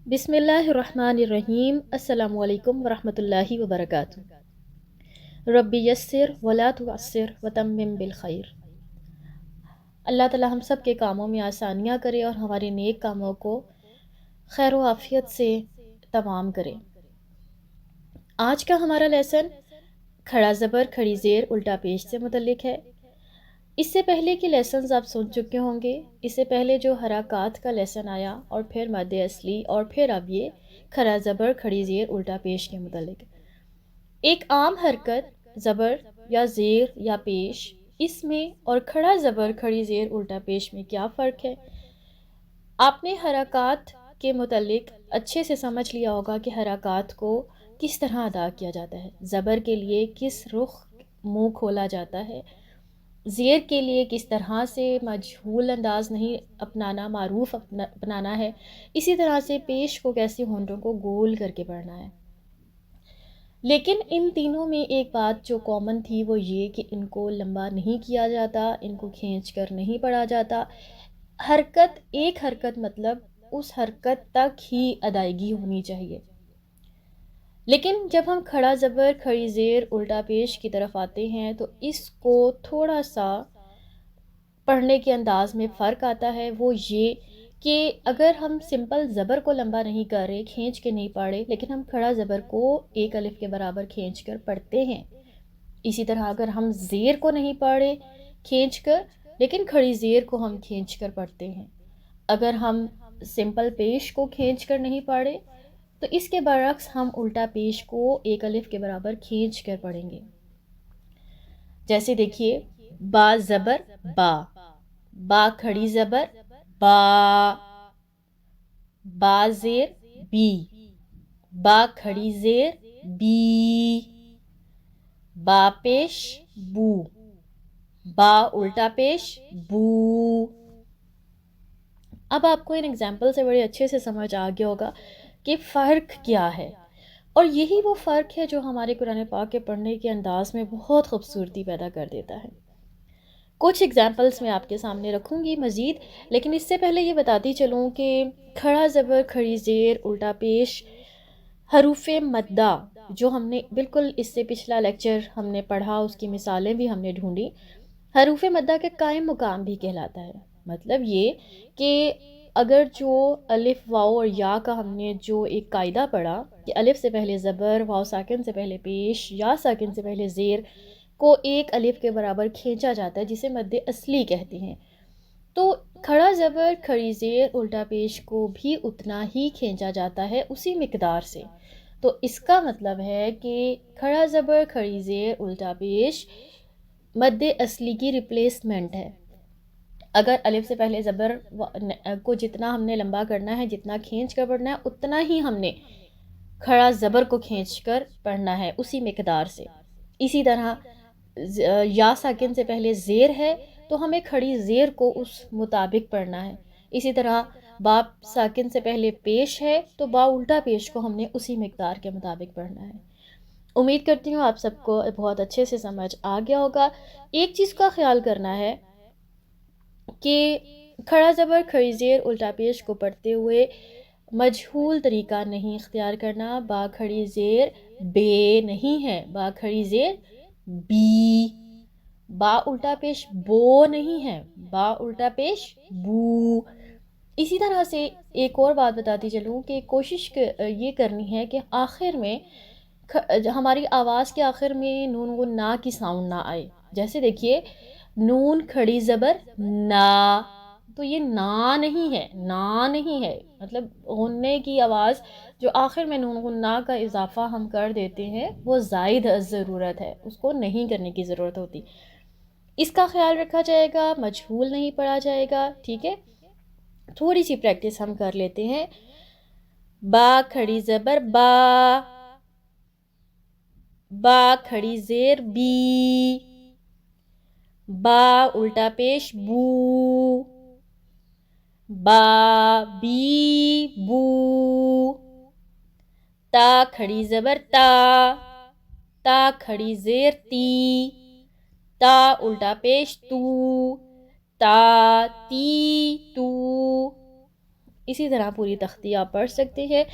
बिस्मिल्लाहिर्रहमानिर्रहीम। अस्सलामु अलैकुम वरहमतुल्लाहि वबरकातुहू। रब्बि यस्सिर वला तुअस्सिर वतम्मिम बिल खैर। अल्लाह ताला हम सब के कामों में आसानियाँ करे और हमारे नेक कामों को खैर व आफियत से तमाम करे। आज का हमारा लेसन खड़ा ज़बर खड़ी ज़ेर उल्टा पेश से मुतल्लिक है। इससे पहले के लेसन्स आप सुन चुके होंगे। इससे पहले जो हरकत का लेसन आया और फिर मद्दे असली और फिर अब ये खड़ा ज़बर खड़ी ज़ेर उल्टा पेश के मुतल्लिक। एक आम हरकत ज़बर या ज़ेर या पेश, इसमें और खड़ा ज़बर खड़ी ज़ेर उल्टा पेश में क्या फ़र्क है। आपने हरकत के मुतल्लिक अच्छे से समझ लिया होगा कि हरकत को किस तरह अदा किया जाता है। ज़बर के लिए किस रुख मुँह खोला जाता है, ज़ेर के लिए किस तरह से मजहूल अंदाज नहीं अपनाना, मारूफ अपनाना है। इसी तरह से पेश को कैसे होंठों को गोल करके पढ़ना है। लेकिन इन तीनों में एक बात जो कॉमन थी वो ये कि इनको लंबा नहीं किया जाता, इनको खींच कर नहीं पढ़ा जाता। हरकत एक हरकत मतलब उस हरकत तक ही अदायगी होनी चाहिए। लेकिन जब हम खड़ा ज़बर खड़ी ज़ेर उल्टा पेश की तरफ आते हैं तो इसको थोड़ा सा पढ़ने के अंदाज में फ़र्क आता है। वो ये कि अगर हम सिंपल ज़बर को लंबा नहीं कर रहे, खींच के नहीं पढ़ रहे, लेकिन हम खड़ा ज़बर को एक अलिफ के बराबर खींच कर पढ़ते हैं। इसी तरह अगर हम ज़ेर को नहीं पढ़ रहे खींच कर, लेकिन खड़ी ज़ेर को हम खींच कर पढ़ते हैं। अगर हम सिंपल पेश को खींच कर नहीं पढ़ रहे तो इसके बरक्स हम उल्टा पेश को एक अलिफ के बराबर खींच कर पढ़ेंगे। जैसे देखिए, बा ज़बर बा, बा खड़ी ज़बर बा, बा ज़ेर बी, बा खड़ी ज़ेर बी, बा पेश बू, बा उल्टा पेश बू। अब आपको इन एग्जाम्पल से बड़े अच्छे से समझ आ गया होगा कि फ़र्क क्या है। और यही वो फ़र्क है जो हमारे कुरान पाक के पढ़ने के अंदाज में बहुत खूबसूरती पैदा कर देता है। कुछ एग्जाम्पल्स मैं आपके सामने रखूँगी मज़ीद, लेकिन इससे पहले ये बताती चलूँ कि खड़ा ज़बर खड़ी ज़ेर उल्टा पेश हरूफ़े मद्दा जो हमने बिल्कुल इससे पिछला लेक्चर हमने पढ़ा, उसकी मिसालें भी हमने ढूंढी। हरूफ़े मद्दा के कायम मुकाम भी कहलाता है। मतलब ये कि अगर जो अलिफ वाव और या का हमने जो एक कायदा पढ़ा कि अलिफ से पहले ज़बर, वाव साकिन से पहले पेश, या साकिन से पहले ज़ेर को एक अलिफ के बराबर खींचा जाता है जिसे मद्दे असली कहते हैं, तो खड़ा ज़बर खड़ी ज़ेर उल्टा पेश को भी उतना ही खींचा जाता है उसी मिकदार से। तो इसका मतलब है कि खड़ा ज़बर खड़ी ज़ेर उल्टा पेश मद्दे असली की रिप्लेसमेंट है। अगर अलिफ से पहले ज़बर को जितना हमने लंबा करना है, जितना खींच कर पढ़ना है, उतना ही हमने खड़ा ज़बर को खींच कर पढ़ना है उसी मिकदार से। इसी तरह या साकिन से पहले ज़ेर है तो हमें खड़ी ज़ेर को उस मुताबिक पढ़ना है। इसी तरह बाप साकिन से पहले पेश है तो बा उल्टा पेश को हमने उसी मिकदार के मुताबिक पढ़ना है। उम्मीद करती हूँ आप सबको बहुत अच्छे से समझ आ गया होगा। एक चीज़ का ख्याल करना है कि खड़ा ज़बर खड़ी ज़ेर उल्टा पेश को पढ़ते हुए मजहूल तरीका नहीं इख्तियार करना। बा खड़ी ज़ेर बे नहीं है, बा खड़ी ज़ेर बी। बा उल्टा पेश बो नहीं है, बा उल्टा पेश बू। इसी तरह से एक और बात बताती चलूँ कि कोशिश ये करनी है कि आखिर में हमारी आवाज़ के आखिर में नून गुन ना की साउंड ना आए। जैसे देखिए, नून खड़ी ज़बर ना, तो ये ना नहीं है, ना नहीं है। मतलब होने की आवाज़ जो आखिर में नून गुन ना का इजाफा हम कर देते हैं वो ज़ायद ज़रूरत है, उसको नहीं करने की ज़रूरत होती। इसका ख्याल रखा जाएगा, मजहूल नहीं पढ़ा जाएगा। ठीक है, थोड़ी सी प्रैक्टिस हम कर लेते हैं। बा खड़ी ज़बर बा, बा खड़ी ज़ेर बी, बा उल्टा पेश बू, बा बी बू। ता खड़ी ज़बर ता, ता खड़ी ज़ेर ती, ता उल्टा पेश तू, ता ती तू। اسی طرح پوری تختی آپ پڑھ سکتے ہیں۔